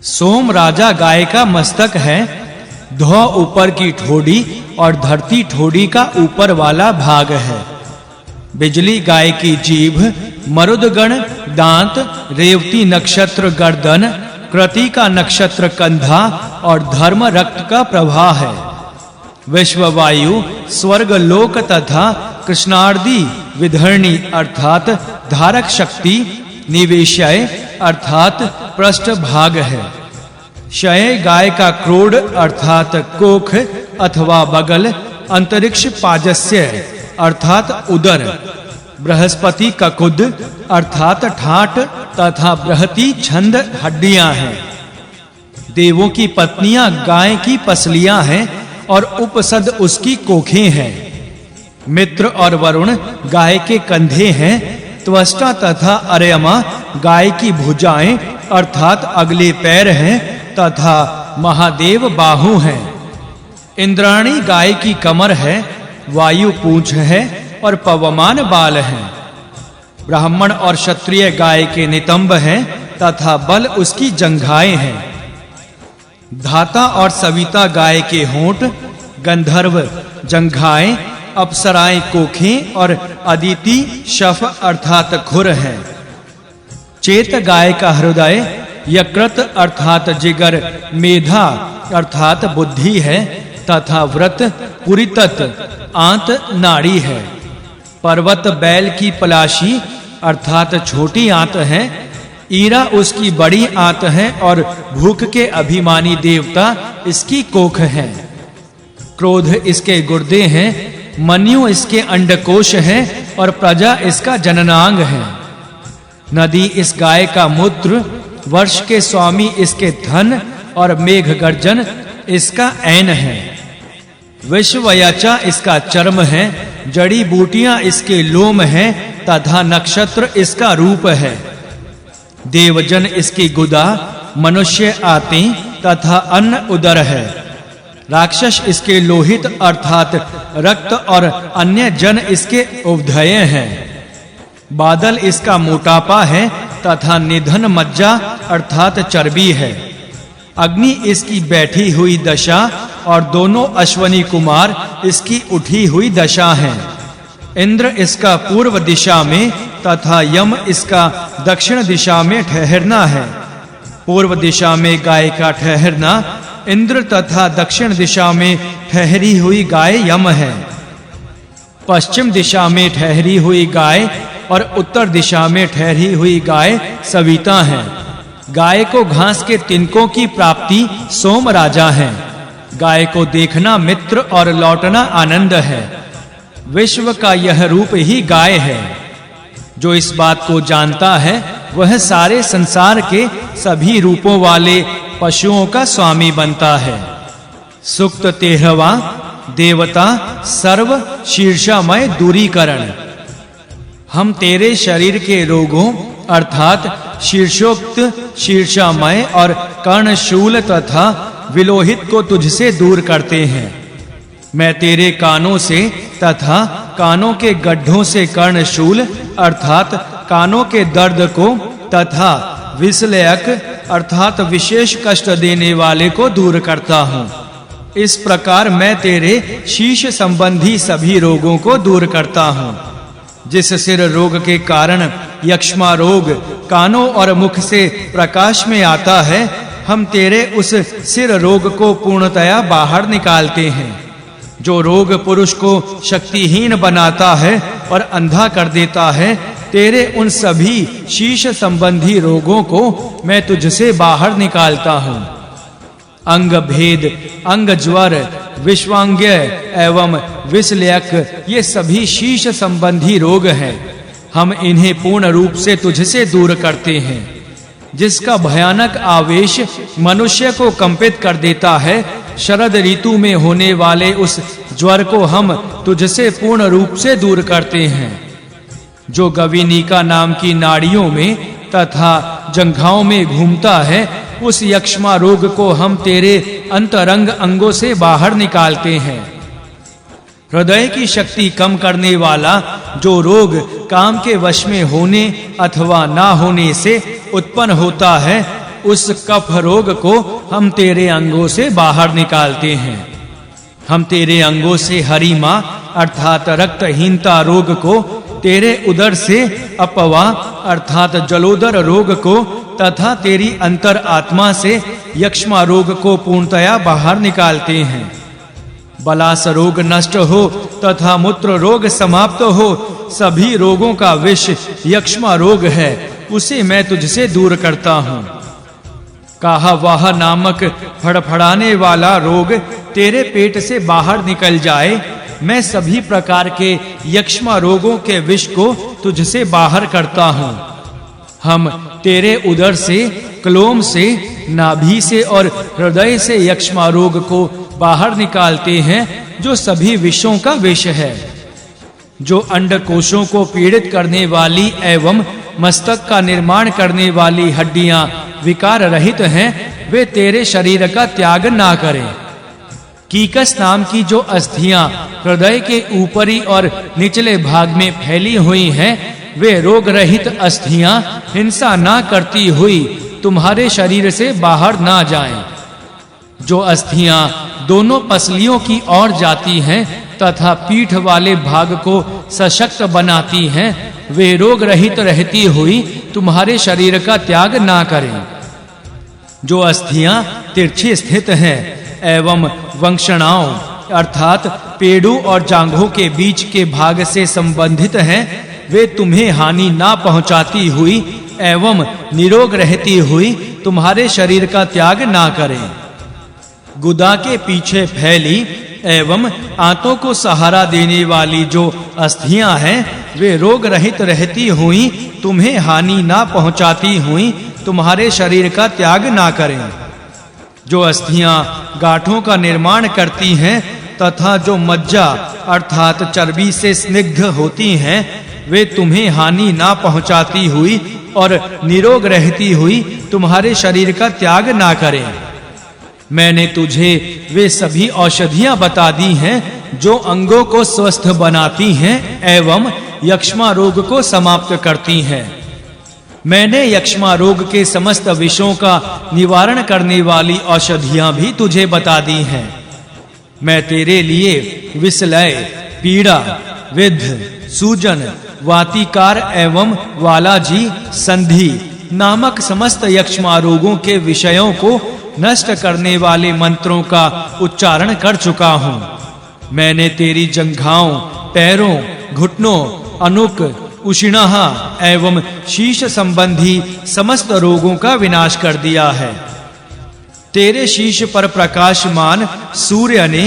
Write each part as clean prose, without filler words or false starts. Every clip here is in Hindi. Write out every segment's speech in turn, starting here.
सोम राजा गाय का मस्तक है, धौ ऊपर की ठोड़ी और धरती ठोड़ी का ऊपर वाला भाग है। बिजली गाय की जीभ, मरुदगण दांत, रेवती नक्षत्र गर्दन, कृतिका नक्षत्र कंधा और धर्म रक्त का प्रवाह है। विश्ववायु, स्वर्ग लोक तथा कृष्णार्दी विधर्णी अर्थात धारक शक्ति, निवेशय अर्थात पृष्ठ भाग है। शय गाय का क्रोड अर्थात कोख अथवा बगल, अंतरिक्ष पाजस्य अर्थात उदर, बृहस्पति ककुद अर्थात ठाट तथा बृहति छंद हड्डियां हैं। देवों की पत्नियां गाय की पसलियां हैं और उपसद उसकी कोखें हैं। मित्र और वरुण गाय के कंधे हैं। त्वष्टा तथा अर्यमा गाय की भुजाएं अर्थात अगले पैर हैं तथा महादेव बाहु हैं। इंद्राणी गाय की कमर है, वायु पूंछ है और पवमान बाल हैं। ब्राह्मण और क्षत्रिय गाय के नितंब हैं तथा बल उसकी जंघाएं हैं। धाता और सविता गाय के होंठ, गंधर्व जंघाएं, अप्सराएं कोखें और अदिति शफ अर्थात खुर हैं। चेत गाय का हृदय, यकृत अर्थात जिगर, मेधा अर्थात बुद्धि है तथा व्रत पुरितत आंत नाड़ी है। पर्वत बैल की पलाशी अर्थात छोटी आंत है। ईरा उसकी बड़ी आंत है और भूख के अभिमानी देवता इसकी कोख है। क्रोध इसके गुर्दे हैं, मन्यु इसके अंडकोश है और प्रजा इसका जननांग है। नदी इस गाय का मूत्र, वर्ष के स्वामी इसके धन और मेघ गर्जन इसका ऐन है। विश्वयचा इसका चर्म है, जड़ी बूटियां इसके लोम हैं तथा नक्षत्र इसका रूप है। देवजन इसकी गुदा, मनुष्य आते तथा अन्न उदर है। राक्षस इसके लोहित अर्थात रक्त और अन्य जन इसके उभधय हैं। बादल इसका मोटापा है तथा निधन मज्जा अर्थात चर्बी है। अग्नि इसकी बैठी हुई दशा और दोनों अश्वनी कुमार इसकी उठी हुई दशा हैं। इंद्र इसका पूर्व दिशा में तथा यम इसका दक्षिण दिशा में ठहरना है। पूर्व दिशा में गाय का ठहरना इंद्र तथा दक्षिण दिशा में ठहरी हुई गाय यम है। पश्चिम दिशा में ठहरी हुई गाय और उत्तर दिशा में ठहरी हुई गाय सविता है। गाय को घास के तिनकों की प्राप्ति सोम राजा है। गाय को देखना मित्र और लौटना आनंद है। विश्व का यह रूप ही गाय है। जो इस बात को जानता है वह सारे संसार के सभी रूपों वाले पशुओं का स्वामी बनता है। सुक्त 13वां देवता सर्व शीर्षामय दूरीकरण। हम तेरे शरीर के रोगों अर्थात शीर्षोक्त, शीर्षामय और कर्णशूल तथा विलोहित को तुझसे दूर करते हैं। मैं तेरे कानों से तथा कानों के गड्ढों से कर्णशूल अर्थात कानों के दर्द को तथा विषलयक अर्थात विशेष कष्ट देने वाले को दूर करता हूँ। इस प्रकार मैं तेरे शीश संबंधी सभी रोगों को दूर करता हूँ। जिस सिर रोग के कारण यक्ष्मा रोग कानों और मुख से प्रकाश में आता है, हम तेरे उस सिर रोग को पूर्णतया बाहर निकालते हैं। जो रोग पुरुष को शक्तिहीन बनाता है और अंधा कर देता है, तेरे उन सभी शीश संबंधी रोगों को मैं तुझसे बाहर निकालता हूँ। अंग भेद, अंग ज्वर, विश्वांग्य एवं विषलयक ये सभी शीश संबंधी रोग हैं। हम इन्हें पूर्ण रूप से तुझसे दूर करते हैं। जिसका भयानक आवेश मनुष्य को कंपित कर देता है, शरद ऋतु में होने वाले उस ज्वर को हम तुझसे पूर्ण रूप से दूर करते हैं। जो गविनिका नाम की नाड़ियों में तथा जंघाओं में घूमता है, उस यक्ष्मा रोग को हम तेरे अंतरंग अंगों से बाहर निकालते हैं। हृदय की शक्ति कम करने वाला जो रोग काम के वश में होने अथवा ना होने से उत्पन्न होता है, उस कफ रोग को हम तेरे अंगों से बाहर निकालते हैं। हम तेरे अंगों से हरिमा अर्थात रक्तहीनता रोग को, तेरे उदर से अपवा अर्थात जलोदर रोग को तथा तेरी अंतर आत्मा से यक्ष्मा रोग को पूर्णतया बाहर निकालते हैं। बलास रोग नष्ट हो तथा मूत्र रोग समाप्त हो। सभी रोगों का विष यक्ष्मा रोग है, उसे मैं तुझसे दूर करता हूँ। कहा वाह नामक फड़फड़ाने वाला रोग तेरे पेट से बाहर निकल जाए। मैं सभी प्रकार के यक्ष्मा रोगों के विष को तुझसे बाहर करता हूँ। हम तेरे उदर से, क्लोम से, नाभि से और हृदय से यक्ष्मा रोग को बाहर निकालते हैं, जो सभी विषों का विष है। जो अंडकोशों को पीड़ित करने वाली एवं मस्तक का निर्माण करने वाली हड्डियां विकार रहित हैं, वे तेरे शरीर का त्याग ना करें। कीकस नाम की जो अस्थियां हृदय के ऊपरी और निचले भाग में फैली हुई हैं, वे रोग रहित अस्थियां हिंसा ना करती हुई तुम्हारे शरीर से बाहर ना जाएं। जो अस्थियां दोनों पसलियों की ओर जाती हैं तथा पीठ वाले भाग को सशक्त बनाती हैं, वे रोग रहित रहती हुई तुम्हारे शरीर का त्याग ना करें। जो अस्थियां तिरछी स्थित हैं एवं वंक्षणाओं अर्थात पेड़ों और जांघों के बीच के भाग से संबंधित हैं, वे तुम्हें हानि ना पहुंचाती हुई एवं निरोग रहती हुई तुम्हारे शरीर का त्याग ना करें। गुदा के पीछे फैली एवं आंतों को सहारा देने वाली जो अस्थियां हैं, वे रोग रहित रहती हुई तुम्हें हानि ना पहुंचाती हुई तुम्हारे शरीर का त्याग ना करें। जो अस्थियां गांठों का निर्माण करती हैं तथा जो मज्जा अर्थात चर्बी से स्निग्ध होती हैं, वे तुम्हें हानि ना पहुंचाती हुई और निरोग रहती हुई तुम्हारे शरीर का त्याग ना करें। मैंने तुझे वे सभी औषधियां बता दी हैं जो अंगों को स्वस्थ बनाती हैं एवं यक्ष्मा रोग को समाप्त करती हैं। मैंने यक्ष्मा रोग के समस्त विषयों का निवारण करने वाली औषधियां भी तुझे बता दी हैं। मैं तेरे लिए विषलय, पीड़ा, विद्ध, सूजन, वातिकार एवं वालाजी, संधि नामक समस्त यक्ष्मा रोगों के विषयों को नष्ट करने वाले मंत्रों का उच्चारण कर चुका हूँ। मैंने तेरी जंघाओं, पैरों, घुटनों, अनुक, उष्णहा एवं शीश संबंधी समस्त रोगों का विनाश कर दिया है। तेरे शीश पर प्रकाशमान सूर्य ने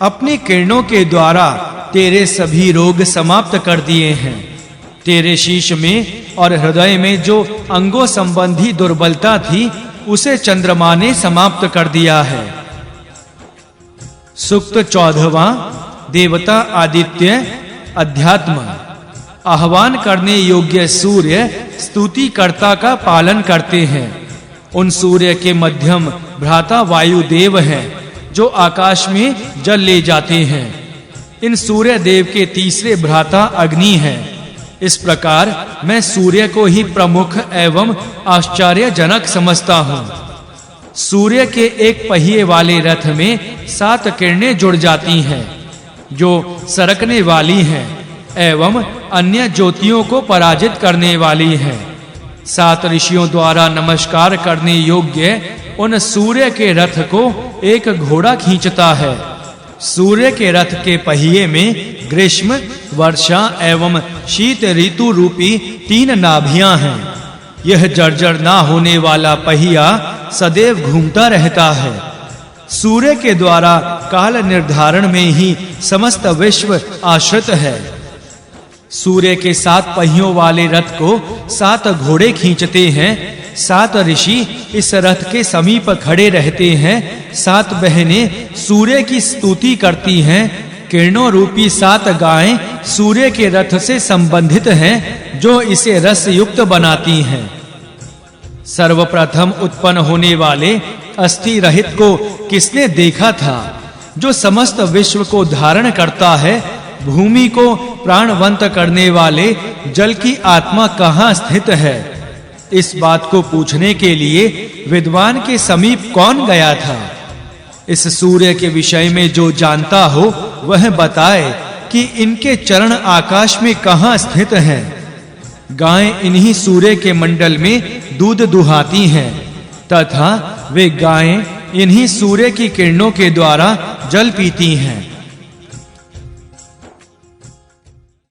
अपनी किरणों के द्वारा तेरे सभी रोग समाप्त कर दिए हैं। तेरे शीश में और हृदय में जो अंगों संबंधी दुर्बलता थी, उसे चंद्रमा ने समाप्त कर दिया है। सूक्त 14वां देवता आदित्य अध्यात्म। आह्वान करने योग्य सूर्य स्तुति कर्ता का पालन करते हैं। उन सूर्य के मध्यम भ्राता वायु देव हैं, जो आकाश में जल ले जाते हैं। इन सूर्य देव के तीसरे भ्राता अग्नि हैं। इस प्रकार मैं सूर्य को ही प्रमुख एवं आश्चर्यजनक समझता हूँ। सूर्य के एक पहिए वाले रथ में 7 किरणें जुड़ जाती हैं, जो सरकने वाली हैं एवं अन्य ज्योतियों को पराजित करने वाली हैं। 7 ऋषियों द्वारा नमस्कार करने योग्य उन सूर्य के रथ को एक घोड़ा खींचता है। सूर्य के रथ के पहिए में ग्रीष्म, वर्षा एवं शीत ऋतु रूपी 3 नाभियां हैं। यह जर्जर ना होने वाला पहिया सदैव घूमता रहता है। सूर्य के द्वारा काल निर्धारण में ही समस्त विश्व आश्रित है। सूर्य के 7 पहियों वाले रथ को 7 घोड़े खींचते हैं। 7 ऋषि इस रथ के समीप खड़े रहते हैं। 7 बहनें सूर्य की स्तुति करती हैं। किरणों रूपी 7 गायें सूर्य के रथ से संबंधित हैं, जो इसे रस युक्त बनाती हैं। सर्वप्रथम उत्पन्न होने वाले अस्थि रहित को किसने देखा था, जो समस्त विश्व को धारण करता है? भूमि को प्राणवंत करने वाले जल की आत्मा कहाँ स्थित है? इस बात को पूछने के लिए विद्वान के समीप कौन गया था? इस सूर्य के विषय में जो जानता हो वह बताए कि इनके चरण आकाश में कहां स्थित हैं। गायें इन्हीं सूर्य के मंडल में दूध दुहाती हैं तथा वे गायें इन्हीं सूर्य की किरणों के द्वारा जल पीती हैं।